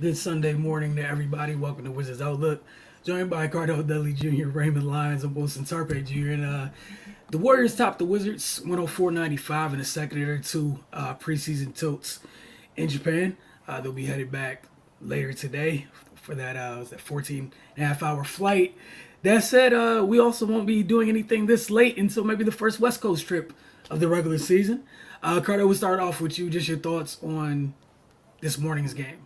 Good Sunday morning to everybody. Welcome to Wizards Outlook. Joined by Cardell Dudley Jr., Raymond Lyons, and Wilson Tarpe Jr. And the Warriors topped the Wizards 104-95 in the second of their two preseason tilts in Japan. They'll be headed back later today for that 14 and a half hour flight. That said, we also won't be doing anything this late until maybe the first West Coast trip of the regular season. Cardell, we'll start off with you. Just your thoughts on this morning's game.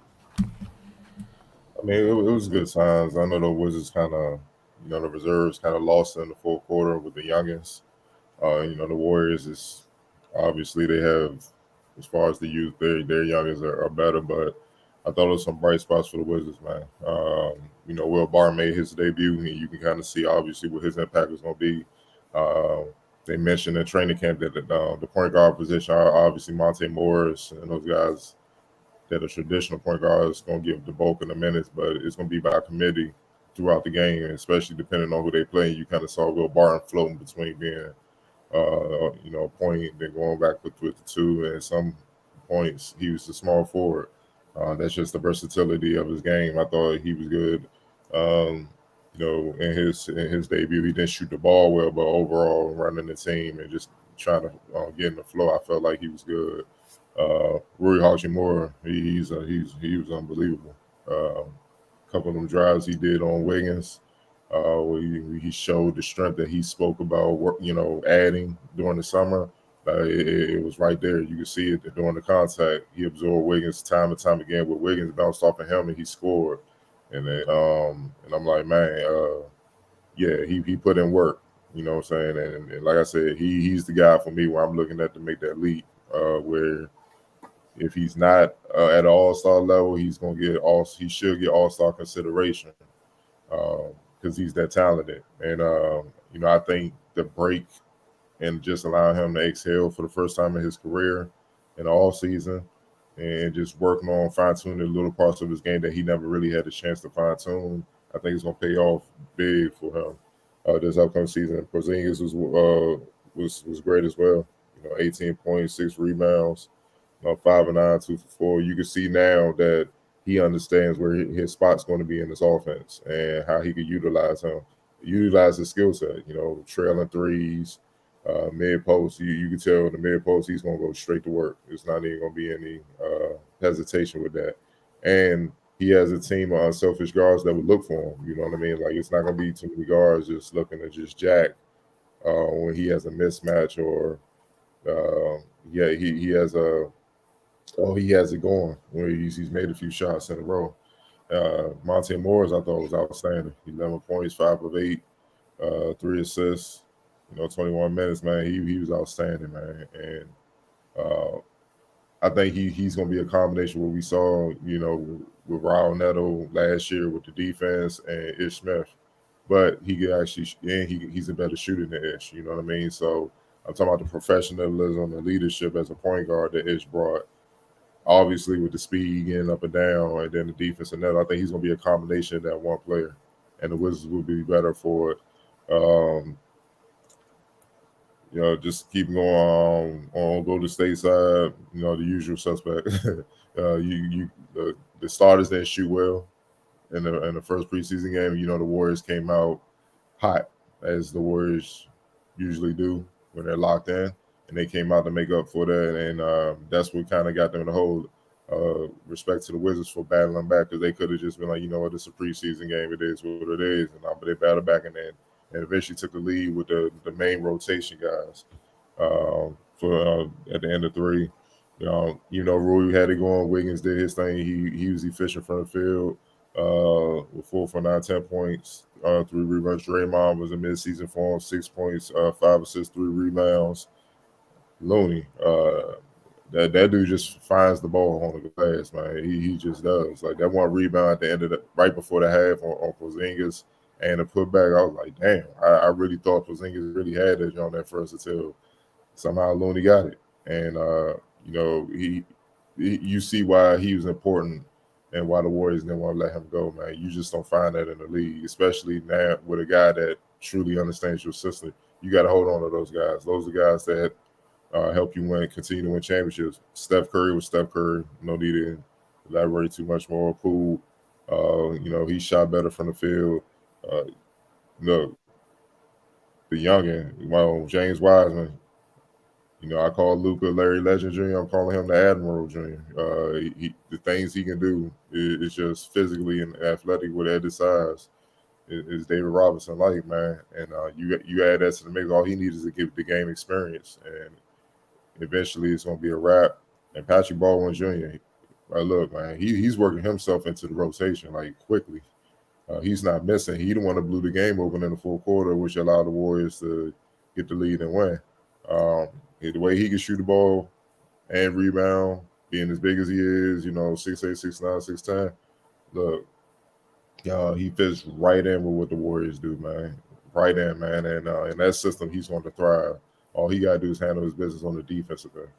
I mean, it was good signs. I know the Wizards kind of, the reserves kind of lost in the fourth quarter with the youngins. The Warriors is obviously they have, as far as the youth, their youngins are better, but I thought it was some bright spots for the Wizards, man. Will Barr made his debut, and you can kind of see obviously what his impact is going to be. Uh, they mentioned in training camp that the point guard position, obviously Monte Morris and those guys that a traditional point guard is going to give the bulk of the minutes, but it's going to be by committee throughout the game, and especially depending on who they play. You kind of saw Will Barton floating between being, point, then going back with the two, and at some points he was a small forward. That's just the versatility of his game. I thought he was good. In his debut, he didn't shoot the ball well, but overall running the team and just trying to get in the flow, I felt like he was good. Rui Hachimura, he was unbelievable. A couple of them drives he did on Wiggins, where he showed the strength that he spoke about, adding during the summer. It was right there. You could see it during the contact. He absorbed Wiggins time and time again. With Wiggins bounced off of him and he scored. And then, and I'm like, man, yeah, he put in work. You know what I'm saying? And like I said, he's the guy for me where I'm looking at to make that leap. Where if he's not at an all-star level, he should get all-star consideration because he's that talented. And I think the break and just allowing him to exhale for the first time in his career in the off season and just working on fine-tuning the little parts of his game that he never really had a chance to fine-tune, I think it's going to pay off big for him this upcoming season. Porzingis was great as well. 18 points, 6 rebounds, 5 and 9, 2 for 4. You can see now that he understands where his spot's going to be in this offense and how he could utilize his skill set. Trailing threes, mid post. You can tell in the mid post he's going to go straight to work. There's not even going to be any hesitation with that. And he has a team of unselfish guards that would look for him. You know what I mean? Like it's not going to be too many guards just looking to just jack when he has a mismatch or he has it going where he's made a few shots in a row. Monte Morris, I thought was outstanding. 11 points, 5 of 8, 3 assists. 21 minutes, man. He was outstanding, man. And I think he's going to be a combination of what we saw, with Raul Neto last year with the defense and Ish Smith. But he could actually, and he's a better shooter than Ish. You know what I mean? So I'm talking about the professionalism and leadership as a point guard that Ish brought. Obviously, with the speed getting up and down, and then the defense and that, I think he's going to be a combination of that one player, and the Wizards will be better for it. Just keep going on Golden State side. The usual suspect. The starters didn't shoot well in the first preseason game. The Warriors came out hot as the Warriors usually do when they're locked in, and they came out to make up for that, and that's what kind of got them to hold respect to the Wizards for battling back because they could have just been like, it's a preseason game, it is what it is, but they battled back and eventually took the lead with the main rotation guys for at the end of 3. Rui had it going. Wiggins did his thing. He was efficient from the field with 4 for 9, 10 points, 3 rebounds. Draymond was in midseason form, 6 points, 5 assists, 3 rebounds. Looney, that dude just finds the ball on the glass, man. He just does. Like that one rebound at the end of right before the half on Porzingis and the putback, I was like, damn, I really thought Porzingis really had it on that first until somehow Looney got it. And you see why he was important and why the Warriors didn't want to let him go, man. You just don't find that in the league, especially now with a guy that truly understands your system. You got to hold on to those guys. Those are guys that help you continue to win championships. Steph Curry was Steph Curry. No need to elaborate too much more. Poole, he shot better from the field. Uh, Look, the youngin, well, James Wiseman. I call Luca Larry Legend Jr. I'm calling him the Admiral Jr. The things he can do is just physically and athletic with at his size is David Robinson like, man. And you add that to the mix. All he needs is to give the game experience, and eventually it's going to be a wrap. And Patrick Baldwin Jr. Look, man, he's working himself into the rotation like quickly. He's not missing. He the one that blew the game open in the fourth quarter, which allowed the Warriors to get the lead and win. The way he can shoot the ball and rebound, being as big as he is, 6'8", 6'9", 6'10". Look, he fits right in with what the Warriors do, man. Right in, man. And in that system, he's going to thrive. All he got to do is handle his business on the defensive end,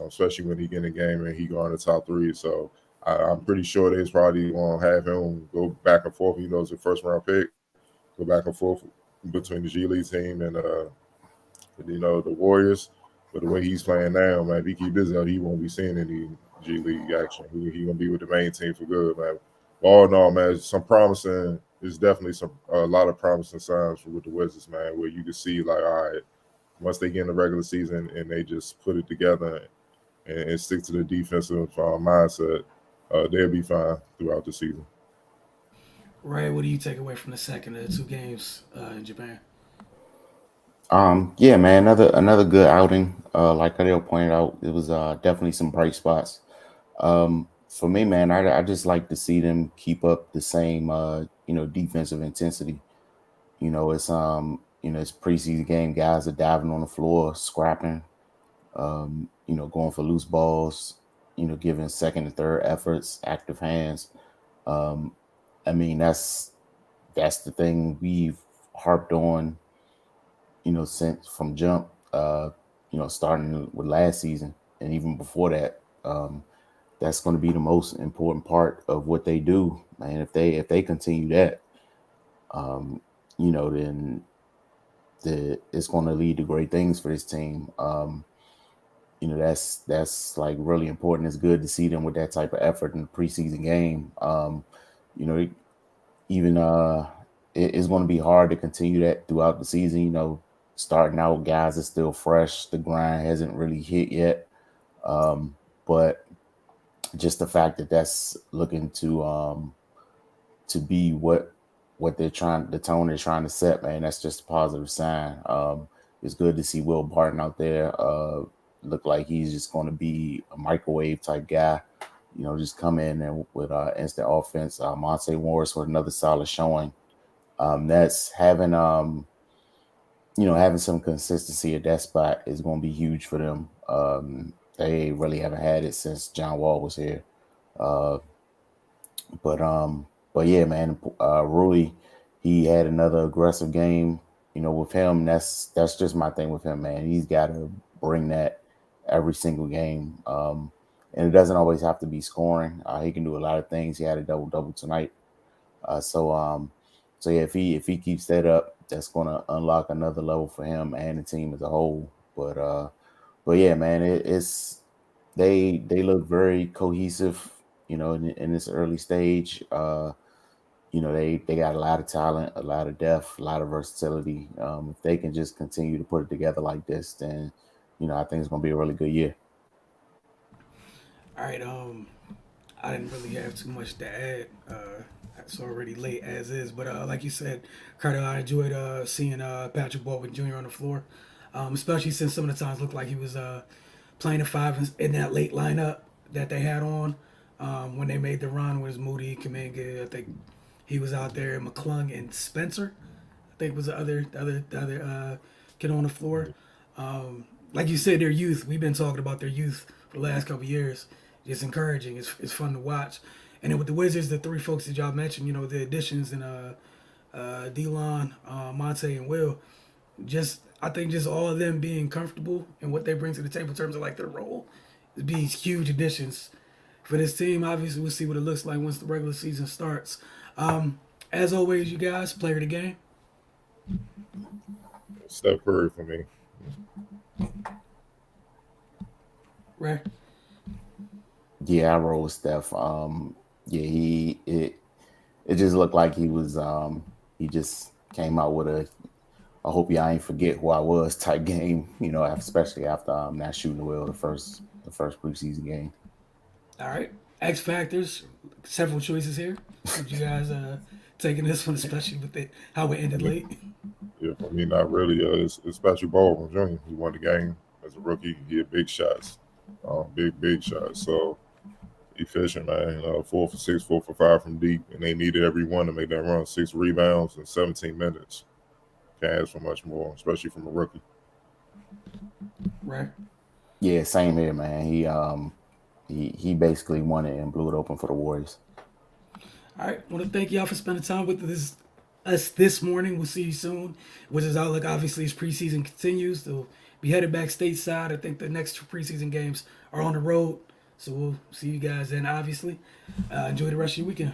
especially when he get in the game and he go on the top three. So I'm pretty sure they's probably going to have him go back and forth. It's a first-round pick, go back and forth between the G League team and the Warriors. But the way he's playing now, man, if he keep this up, he won't be seeing any G League action. He gonna be with the main team for good, man. All in all, man, some promising. There's definitely a lot of promising signs with the Wizards, man, where you can see like, all right, once they get in the regular season and they just put it together and stick to the defensive mindset, they'll be fine throughout the season. Ray, what do you take away from the second of the two games in Japan? Yeah, man, another good outing. Like Adele pointed out, it was definitely some bright spots. For me, man, I just like to see them keep up the same defensive intensity. It's preseason game. Guys are diving on the floor, scrapping, going for loose balls, giving second and third efforts, active hands. Um, I mean, that's the thing we've harped on, since from jump, starting with last season and even before that. That's going to be the most important part of what they do, man. If they continue that, um, then it's going to lead to great things for this team. That's like really important. It's good to see them with that type of effort in the preseason game. You know, even it's going to be hard to continue that throughout the season. Starting out, guys are still fresh. The grind hasn't really hit yet. But just the fact that that's looking to be what they're trying, the tone they're trying to set, man, that's just a positive sign. It's good to see Will Barton out there. Look like he's just going to be a microwave type guy. Just come in and with instant offense. Monte Morris with another solid showing. That's having some consistency at that spot is going to be huge for them. They really haven't had it since John Wall was here. Uh, but yeah, man, Rui, he had another aggressive game. With him, that's just my thing with him, man. He's got to bring that every single game. And it doesn't always have to be scoring. He can do a lot of things. He had a double double tonight. So yeah, if he keeps that up, that's gonna unlock another level for him and the team as a whole. But yeah, man, it's they look very cohesive. In this early stage. They got a lot of talent, a lot of depth, a lot of versatility. If they can just continue to put it together like this, then I think it's gonna be a really good year. All right, I didn't really have too much to add. It's already late as is, but like you said, Carter, I enjoyed seeing Patrick Baldwin Jr. on the floor, especially since some of the times looked like he was playing the five in that late lineup that they had on when they made the run with Moody, Kaminga. I think he was out there, McClung and Spencer. I think was the other kid on the floor. Like you said, their youth. We've been talking about their youth for the last couple of years. It's encouraging. It's fun to watch. And then with the Wizards, the three folks that y'all mentioned, the additions and Delon, Monte, and Will, I think just all of them being comfortable and what they bring to the table in terms of like their role, is be huge additions for this team. Obviously, we'll see what it looks like once the regular season starts. As always, you guys, player of the game, Steph Curry for me. right? Yeah, I roll with Steph. Yeah, it just looked like he just came out with a I hope y'all ain't forget who I was type game, especially after not shooting well the first preseason game. All right. X factors. Several choices here. Would you guys taking this one, especially with it how it I ended mean, late? yeah, for me, not really. It's Patrick Baldwin Jr. He won the game as a rookie. He had big shots, big shots. So efficient, man. 4 for 6, 4 for 5 from deep, and they needed every one to make that run. 6 rebounds in 17 minutes. Can't ask for much more, especially from a rookie. Right. Yeah, same here, man. He basically won it and blew it open for the Warriors. All right. Want to thank y'all for spending time with us this morning. We'll see you soon. Wizards Outlook, obviously, as preseason continues. They'll be headed back stateside. I think the next 2 preseason games are on the road. So we'll see you guys then, obviously. Enjoy the rest of your weekend.